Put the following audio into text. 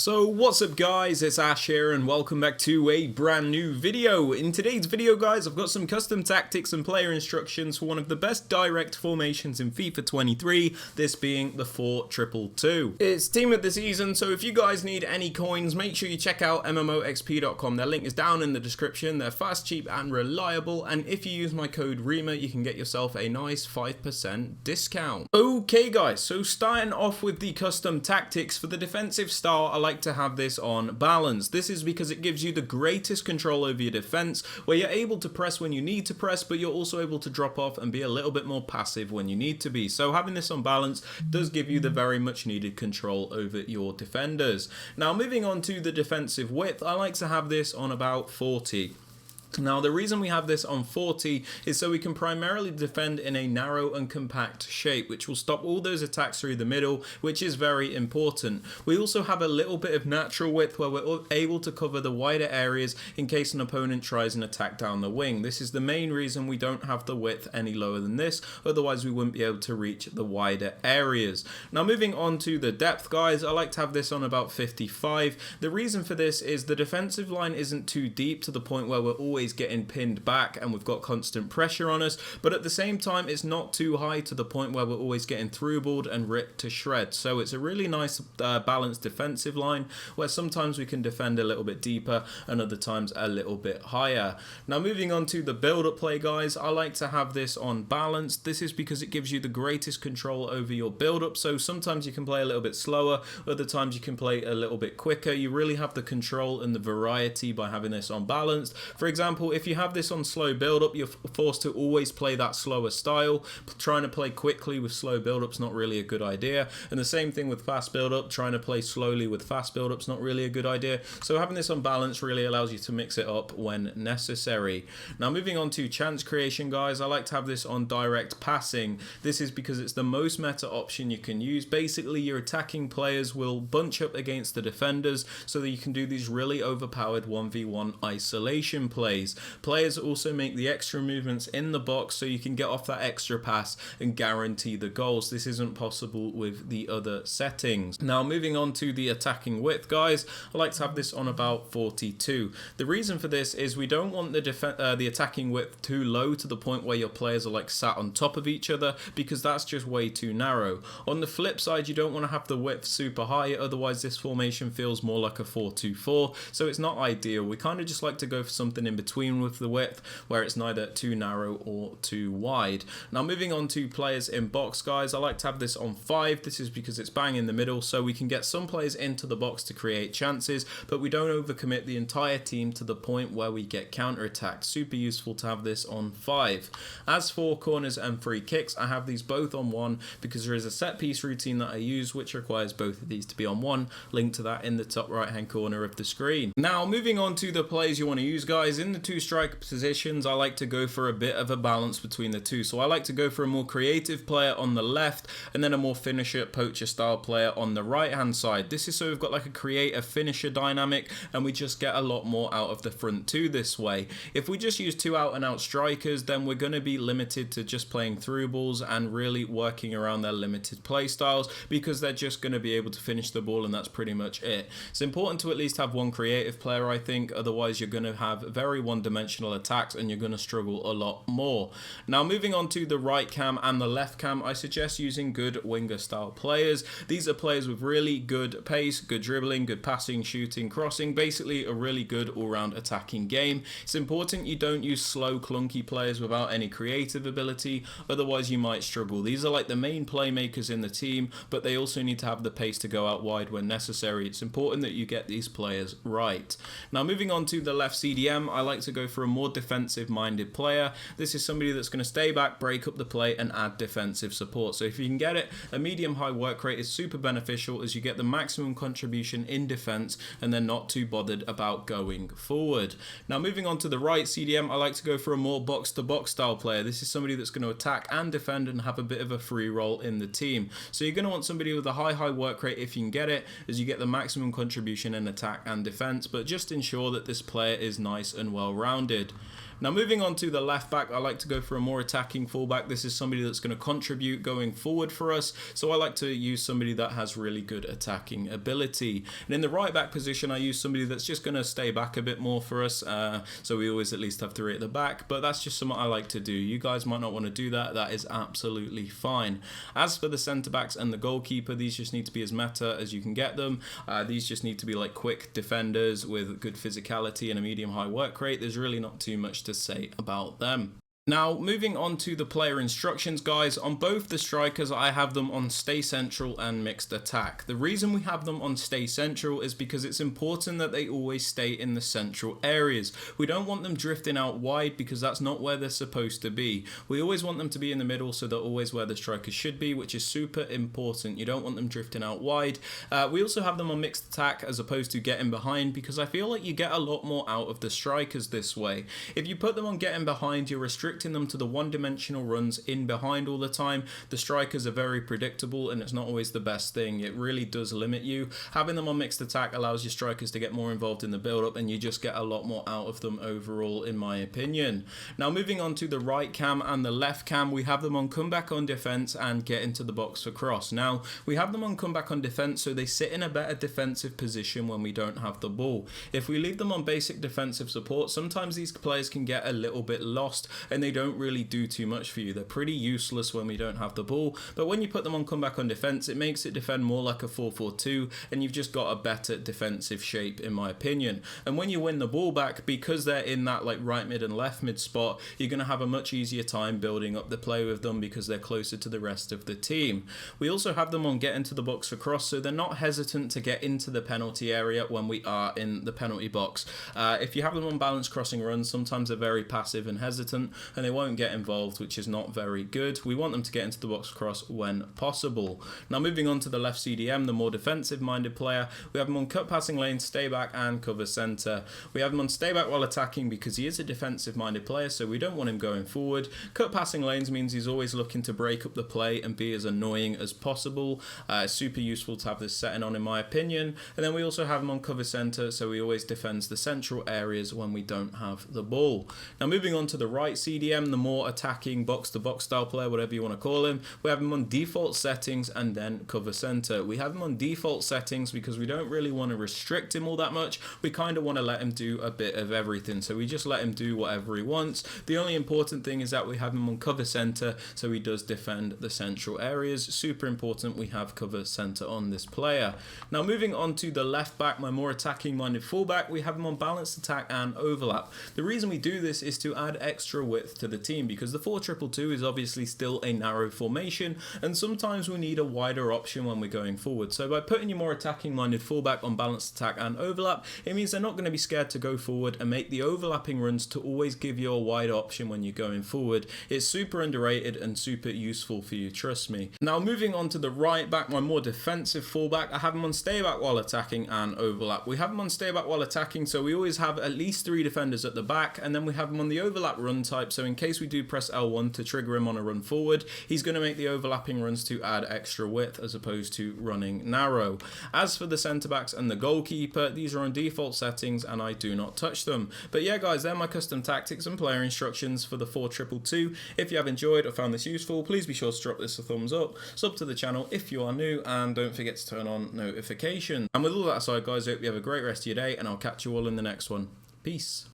So what's up guys, it's Ash here and welcome back to a brand new video. In today's video guys, I've got some custom tactics and player instructions for one of the best direct formations in FIFA 23, this being the 4-2-2. It's team of the season, so if you guys need any coins, make sure you check out MMOXP.com. Their link is down in the description. They're fast, cheap and reliable, and if you use my code Rema, you can get yourself a nice 5% discount. Okay guys, so starting off with the custom tactics for the defensive star, I like to have this on balance. This is because it gives you the greatest control over your defense, where you're able to press when you need to press, but you're also able to drop off and be a little bit more passive when you need to be. So having this on balance does give you the very much needed control over your defenders. Now moving on to the defensive width, I like to have this on about 40. Now the reason we have this on 40 is so we can primarily defend in a narrow and compact shape, which will stop all those attacks through the middle, which is very important. We also have a little bit of natural width where we're able to cover the wider areas in case an opponent tries an attack down the wing. This is the main reason we don't have the width any lower than this, otherwise we wouldn't be able to reach the wider areas. Now moving on to the depth guys, I like to have this on about 55. The reason for this is the defensive line isn't too deep to the point where we're always getting pinned back and we've got constant pressure on us, but at the same time it's not too high to the point where we're always getting through balled and ripped to shreds. So it's a really nice balanced defensive line where sometimes we can defend a little bit deeper and other times a little bit higher. Now moving on to the build-up play guys, I like to have this on balance. This is because it gives you the greatest control over your build-up, so sometimes you can play a little bit slower, other times you can play a little bit quicker. You really have the control and the variety by having this on balance. For example, if you have this on slow build-up, you're forced to always play that slower style. Trying to play quickly with slow build-up's not really a good idea. And the same thing with fast build-up, trying to play slowly with fast build-up's not really a good idea. So having this on balance really allows you to mix it up when necessary. Now moving on to chance creation guys, I like to have this on direct passing. This is because it's the most meta option you can use. Basically your attacking players will bunch up against the defenders so that you can do these really overpowered 1v1 isolation plays. Players also make the extra movements in the box so you can get off that extra pass and guarantee the goals. This isn't possible with the other settings. Now moving on to the attacking width guys, I like to have this on about 42. The reason for this is we don't want the attacking width too low to the point where your players are like sat on top of each other, because that's just way too narrow. On the flip side, you don't want to have the width super high, otherwise this formation feels more like a 4-2-4, so it's not ideal. We kind of just like to go for something in between with the width where it's neither too narrow or too wide. Now moving on to players in box guys, I like to have this on 5. This is because it's bang in the middle, so we can get some players into the box to create chances, but we don't overcommit the entire team to the point where we get counter-attacked. Super useful to have this on 5. As for corners and free kicks, I have these both on 1 because there is a set piece routine that I use which requires both of these to be on 1. Link to that in the top right hand corner of the screen. Now moving on to the players you want to use guys, in the two striker positions I like to go for a bit of a balance between the two. So I like to go for a more creative player on the left and then a more finisher poacher style player on the right hand side. This is so we've got like a creator finisher dynamic and we just get a lot more out of the front two this way. If we just use two out and out strikers, then we're going to be limited to just playing through balls and really working around their limited play styles, because they're just going to be able to finish the ball and that's pretty much it. It's important to at least have one creative player, I think, otherwise you're going to have very one-dimensional attacks and you're going to struggle a lot more. Now moving on to the right cam and the left cam, I suggest using good winger style players. These are players with really good pace, good dribbling, good passing, shooting, crossing, basically a really good all-round attacking game. It's important you don't use slow clunky players without any creative ability, otherwise you might struggle. These are like the main playmakers in the team, but they also need to have the pace to go out wide when necessary. It's important that you get these players right. Now moving on to the left CDM, I like to go for a more defensive minded player. This is somebody that's going to stay back, break up the play and add defensive support. So if you can get it, a medium high work rate is super beneficial as you get the maximum contribution in defense and they're not too bothered about going forward. Now moving on to the right CDM, I like to go for a more box to box style player. This is somebody that's going to attack and defend and have a bit of a free role in the team. So you're going to want somebody with a high work rate if you can get it, as you get the maximum contribution in attack and defense, but just ensure that this player is nice and well rounded. Now moving on to the left back, I like to go for a more attacking fullback. This is somebody that's going to contribute going forward for us, so I like to use somebody that has really good attacking ability. And in the right back position, I use somebody that's just going to stay back a bit more for us, so we always at least have 3 at the back, but that's just something I like to do. You guys might not want to do that. That is absolutely fine. As for the centre backs and the goalkeeper, these just need to be as meta as you can get them. These just need to be like quick defenders with good physicality and a medium high work rate. There's really not too much to say about them. Now, moving on to the player instructions, guys, on both the strikers, I have them on stay central and mixed attack. The reason we have them on stay central is because it's important that they always stay in the central areas. We don't want them drifting out wide because that's not where they're supposed to be. We always want them to be in the middle, so they're always where the strikers should be, which is super important. You don't want them drifting out wide. We also have them on mixed attack as opposed to getting behind, because I feel like you get a lot more out of the strikers this way. If you put them on getting behind, you're restricting them to the one-dimensional runs in behind all the time. The strikers are very predictable and it's not always the best thing. It really does limit you. Having them on mixed attack allows your strikers to get more involved in the build-up, and you just get a lot more out of them overall, in my opinion. Now moving on to the right cam and the left cam, we have them on comeback on defense and get into the box for cross. Now we have them on comeback on defense, so they sit in a better defensive position when we don't have the ball. If we leave them on basic defensive support, sometimes these players can get a little bit lost and they don't really do too much for you. They're pretty useless when we don't have the ball, but when you put them on comeback on defense, it makes it defend more like a 4-4-2, and you've just got a better defensive shape, in my opinion. And when you win the ball back, because they're in that like right mid and left mid spot, you're going to have a much easier time building up the play with them because they're closer to the rest of the team. We also have them on get into the box for cross, so they're not hesitant to get into the penalty area when we are in the penalty box. If you have them on balanced crossing runs, sometimes they're very passive and hesitant, and they won't get involved, which is not very good. We want them to get into the box cross when possible. Now moving on to the left CDM, the more defensive minded player, we have him on cut passing lanes, stay back and cover centre. We have him on stay back while attacking because he is a defensive minded player, so we don't want him going forward. Cut passing lanes means he's always looking to break up the play and be as annoying as possible. Super useful to have this setting on, in my opinion. And then we also have him on cover centre, so he always defends the central areas when we don't have the ball. Now moving on to the right CDM, the more attacking box-to-box style player, whatever you want to call him, we have him on default settings and then cover center. We have him on default settings because we don't really want to restrict him all that much. We kind of want to let him do a bit of everything, so we just let him do whatever he wants. The only important thing is that we have him on cover center, so he does defend the central areas. Super important we have cover center on this player. Now moving on to the left back, my more attacking minded fullback, we have him on balanced attack and overlap. The reason we do this is to add extra width to the team, because the 4-2-2 is obviously still a narrow formation, and sometimes we need a wider option when we're going forward. So by putting your more attacking minded fullback on balanced attack and overlap, it means they're not going to be scared to go forward and make the overlapping runs to always give you a wide option when you're going forward. It's super underrated and super useful for you, trust me. Now moving on to the right back, my more defensive fullback, I have him on stay back while attacking and overlap. We have him on stay back while attacking, so we always have at least 3 defenders at the back, and then we have him on the overlap run type, so in case we do press L1 to trigger him on a run forward, he's going to make the overlapping runs to add extra width as opposed to running narrow. As for the centre backs and the goalkeeper, these are on default settings and I do not touch them. But yeah guys, they're my custom tactics and player instructions for the 4-2-2. If you have enjoyed or found this useful, please be sure to drop this a thumbs up, sub to the channel if you are new, and don't forget to turn on notifications. And with all that aside guys, I hope you have a great rest of your day, and I'll catch you all in the next one. Peace.